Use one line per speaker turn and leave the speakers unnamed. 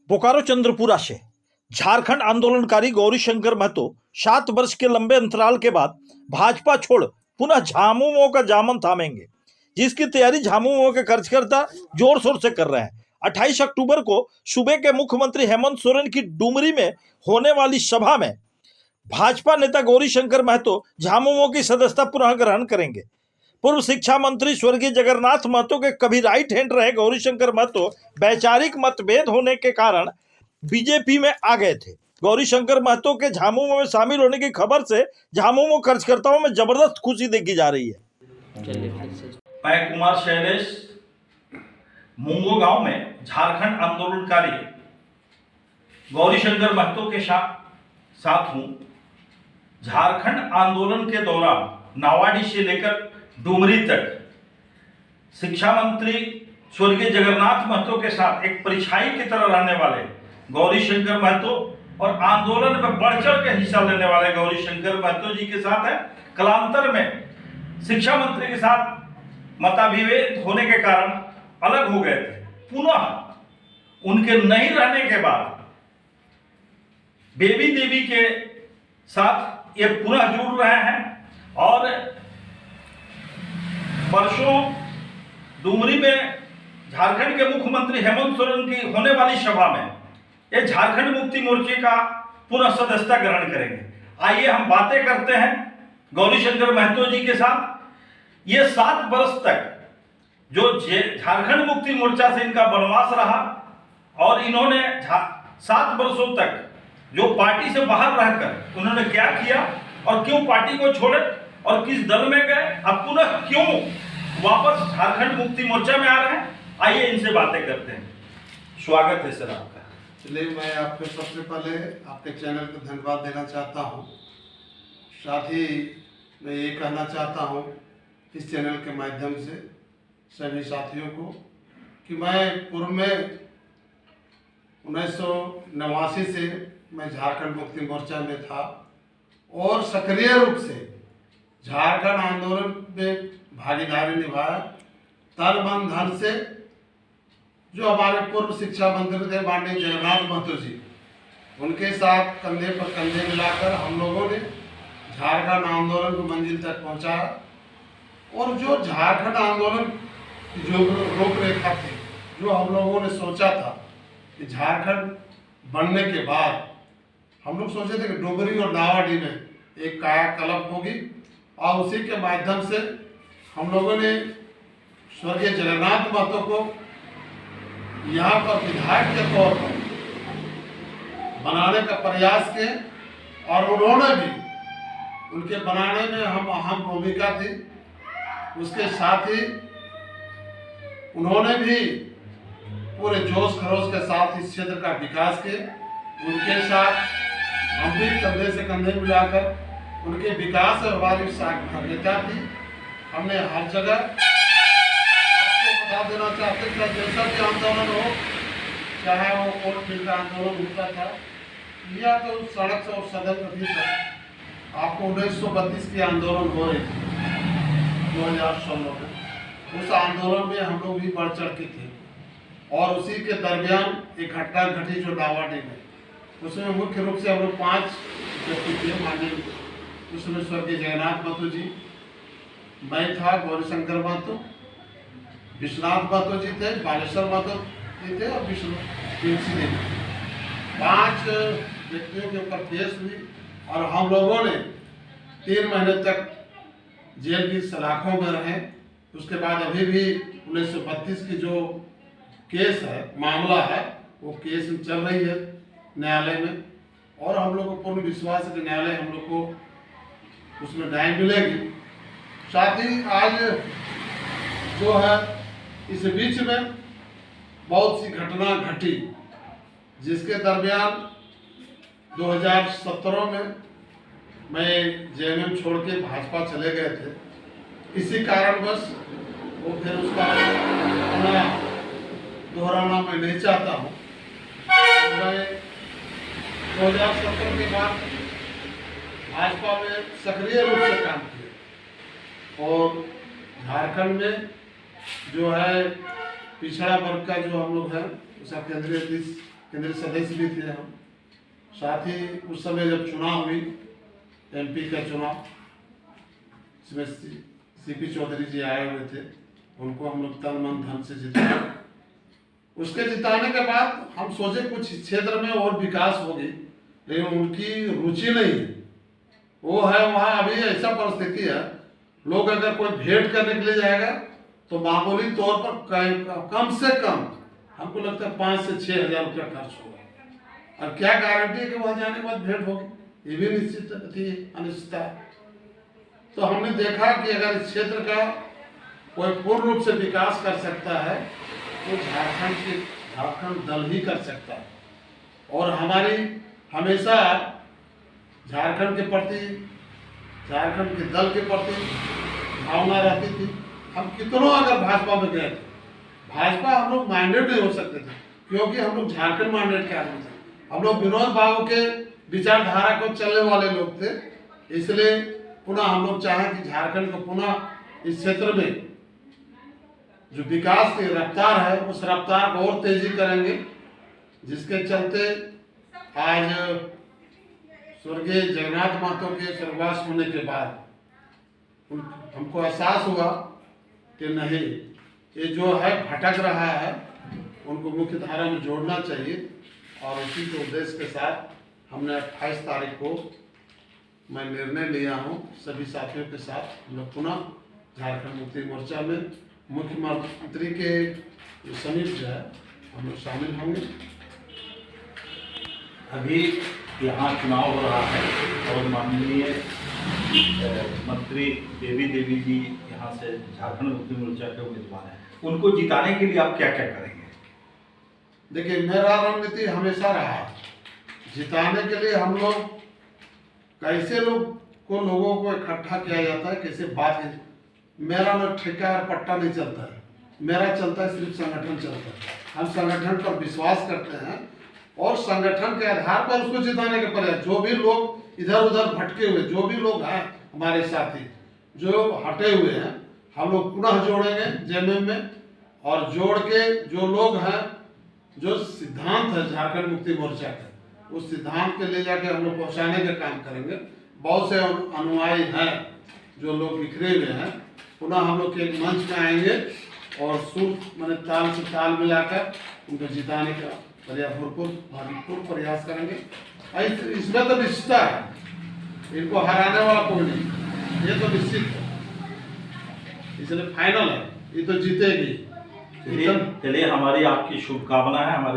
बोकारो चंद्रपुरा से झारखंड आंदोलनकारी गौरीशंकर महतो 7 वर्ष के लंबे अंतराल के बाद भाजपा छोड़ पुनः झामुमो का दामन थामेंगे, जिसकी तैयारी झामुमो के कार्यकर्ता जोर शोर से कर रहे हैं। 28 अक्टूबर को सूबे के मुख्यमंत्री हेमंत सोरेन की डुमरी में होने वाली सभा में भाजपा नेता गौरीशंकर महतो झामुमो की सदस्यता पुनः ग्रहण करेंगे। पूर्व शिक्षा मंत्री स्वर्गीय जगन्नाथ महतो के कभी राइट हैंड रहे गौरीशंकर महतो वैचारिक मतभेद होने के कारण बीजेपी में आ गए थे। गौरीशंकर महतो के झामुमो में शामिल होने की खबर से झामुमो कार्यकर्ताओं में जबरदस्त खुशी देखी जा रही है। मैं कुमार शैलेश मुंगो गांव में झारखंड आंदोलनकारी गौरीशंकर महतो के साथ हूं। झारखंड आंदोलन के दौरान नावाडी से लेकर डुमरी तक शिक्षा मंत्री स्वर्गीय जगन्नाथ महतो के साथ एक परिछाई की तरह रहने वाले गौरीशंकर महतो और आंदोलन में बढ़ चढ़ के हिस्सा लेने वाले गौरीशंकर महतो जी के साथ है। कालांतर में शिक्षा मंत्री के साथ मतभेद होने के कारण अलग हो गए थे। पुनः उनके नहीं रहने के बाद बेबी देवी के साथ ये पुनः जुड़ रहे हैं और परसों डुमरी में झारखंड के मुख्यमंत्री हेमंत सोरेन की होने वाली सभा में ये झारखंड मुक्ति मोर्चे का पुनः सदस्यता ग्रहण करेंगे। आइए हम बातें करते हैं गौरीशंकर महतो जी के साथ। ये 7 वर्ष तक जो झारखंड मुक्ति मोर्चा से इनका वनवास रहा और इन्होंने 7 वर्षों तक जो पार्टी से बाहर रहकर उन्होंने क्या किया और क्यों पार्टी को छोड़े और किस दल में गए, अब पुनः क्यों वापस झारखंड मुक्ति मोर्चा में आ रहे हैं, आइए इनसे बातें करते हैं। स्वागत है सर आपका।
चलिए, मैं आपको सबसे पहले आपके चैनल को धन्यवाद देना चाहता हूं। साथ ही मैं ये कहना चाहता हूं इस चैनल के माध्यम से सभी साथियों को कि मैं पूर्व में 1989 से मैं झारखंड मुक्ति मोर्चा में था और सक्रिय रूप से झारखंड आंदोलन में भागीदारी निभाया। तन मन धन से जो हमारे पूर्व शिक्षा मंत्री थे माननीय जगन्नाथ महतो जी, उनके साथ कंधे पर कंधे मिलाकर हम लोगों ने झारखंड आंदोलन को मंजिल तक पहुंचाया। और जो झारखंड आंदोलन की जो रूपरेखा थी, जो हम लोगों ने सोचा था कि झारखंड बनने के बाद हम लोग सोचे थे कि डुमरी और नावाडी में एक कायाकल्प होगी और उसी के माध्यम से हम लोगों ने स्वर्गीय जगन्नाथ महतो को यहाँ पर विधायक के तौर पर बनाने का प्रयास किए और उन्होंने भी उनके बनाने में हम अहम भूमिका थी। उसके साथ ही उन्होंने भी पूरे जोश खरोश के साथ इस क्षेत्र का विकास किए। उनके साथ हम भी कंधे से कंधे मिलाकर उनके विकास और हमारी सहभागिता थी। हमने हर जगह आपको बता देना चाहते थे, जैसा भी आंदोलन हो, चाहे वो कोर्ट मिल का आंदोलन होता था या तो सड़क से और सदन में भी था। आपको 1932 की आंदोलन हो रही थी 2016 में, उस आंदोलन में हम लोग भी बढ़ चढ़ के थे और उसी के दरमियान एक घटना घटी जो नावाडी में, उसमें मुख्य रूप से हम लोग 5 व्यक्ति थे। माननीय उसमें स्वर्गीय जगन्नाथ महतो जी, मैं था, गौरीशंकर महतो, विश्वनाथ महतो जी थे, बालेश्वर महतो जी थे और विष्णु देवी। 5 व्यक्तियों के ऊपर केस हुई और हम लोगों ने 3 महीने तक जेल की सलाखों में रहे। उसके बाद अभी भी 1932 की जो केस है, मामला है, वो केस चल रही है न्यायालय में और हम लोग को पूर्ण विश्वास है कि न्यायालय हम लोग को उसमें न्याय मिलेगी। साथ ही आज जो है इस बीच में बहुत सी घटना घटी जिसके दरमियान 2017 में मैं जेएमएम छोड़ के भाजपा चले गए थे। इसी कारणवश वो फिर उसका दोहराना मैं नहीं चाहता हूँ। मैं 2017 के बाद भाजपा में सक्रिय रूप से काम किया और झारखंड में जो है पिछड़ा वर्ग का जो हम लोग हैं उसका केंद्रीय केंद्रीय सदस्य भी थे हम। साथ ही उस समय जब चुनाव हुई, MP का चुनाव, इसमें CP चौधरी जी आए हुए थे, उनको हम लोग तन मन धन से जिताए। उसके जिताने के बाद हम सोचे कुछ क्षेत्र में और विकास होगी, लेकिन उनकी रुचि नहीं है। वो है वहाँ अभी ऐसा परिस्थिति है, लोग अगर कोई भेंट करने के लिए जाएगा तो मामूली तौर पर कम से कम हमको लगता है 5 से 6 हज़ार रुपया खर्च होगा। और क्या गारंटी है कि वहाँ जाने के बाद भेंट होगी, ये भी निश्चित थी, अनिश्चितता। तो हमने देखा कि अगर इस क्षेत्र का कोई पूर्ण रूप से विकास कर सकता है तो झारखंड दल ही कर सकता है। और हमारी हमेशा झारखंड के प्रति, झारखंड के दल के प्रति भावना रहती थी। हम कितनों अगर भाजपा में गए थे, भाजपा हम लोग माइंडेड नहीं हो सकते थे, क्योंकि हम लोग झारखंड माइंडेड के आदमी थे। हम लोग विनोद बाबू के विचारधारा को चलने वाले लोग थे। इसलिए पुनः हम लोग चाहें कि झारखंड को पुनः इस क्षेत्र में जो विकास की रफ्तार है, उस रफ्तार को और तेजी करेंगे, जिसके चलते आज स्वर्गीय जगन्नाथ महतो के स्वर्गवास होने के बाद हमको एहसास हुआ कि नहीं, ये जो है भटक रहा है, उनको मुख्य धारा में जोड़ना चाहिए। और इसी के उद्देश्य के साथ हमने 28 तारीख को मैं निर्णय लिया हूँ, सभी साथियों के साथ हम लोग पुनः झारखंड मुक्ति मोर्चा में मुख्यमंत्री के समीप जो है हम लोग शामिल होंगे।
अभी यहाँ चुनाव हो रहा है और माननीय मंत्री देवी जी यहाँ से झारखंड मुक्ति मोर्चा के उम्मीदवार हैं, उनको जिताने के लिए आप क्या क्या करेंगे?
देखिए, मेरा रणनीति हमेशा रहा है, जिताने के लिए हम लोग कैसे लोगों को इकट्ठा किया जाता है, कैसे बात। मेरा न ठेका और पट्टा नहीं चलता है, मेरा चलता है सिर्फ संगठन चलता है। हम संगठन पर विश्वास करते हैं और संगठन के आधार पर उसको जिताने के प्रयास। जो भी लोग इधर उधर भटके हुए, जो भी लोग हैं हमारे साथी जो हटे हुए हैं, हम लोग पुनः जोड़ेंगे जेएमएम में। और जोड़ के जो लोग हैं, जो सिद्धांत है झारखंड मुक्ति मोर्चा का, उस सिद्धांत के ले जाके हम लोग पहुँचाने का काम करेंगे। बहुत से अनुयायी हैं जो लोग बिखरे हुए हैं, पुनः हम लोग एक मंच में आएंगे और सुर मैंने ताल से ताल मिलाकर उनको जिताने का भरपूर प्रयास करेंगे। इसमें तो निश्चित है, इनको हराने वाला कोई नहीं, ये तो निश्चित है, इसलिए फाइनल है, ये तो जीतेगी।
चलिए हमारी आपकी शुभकामना है हमारे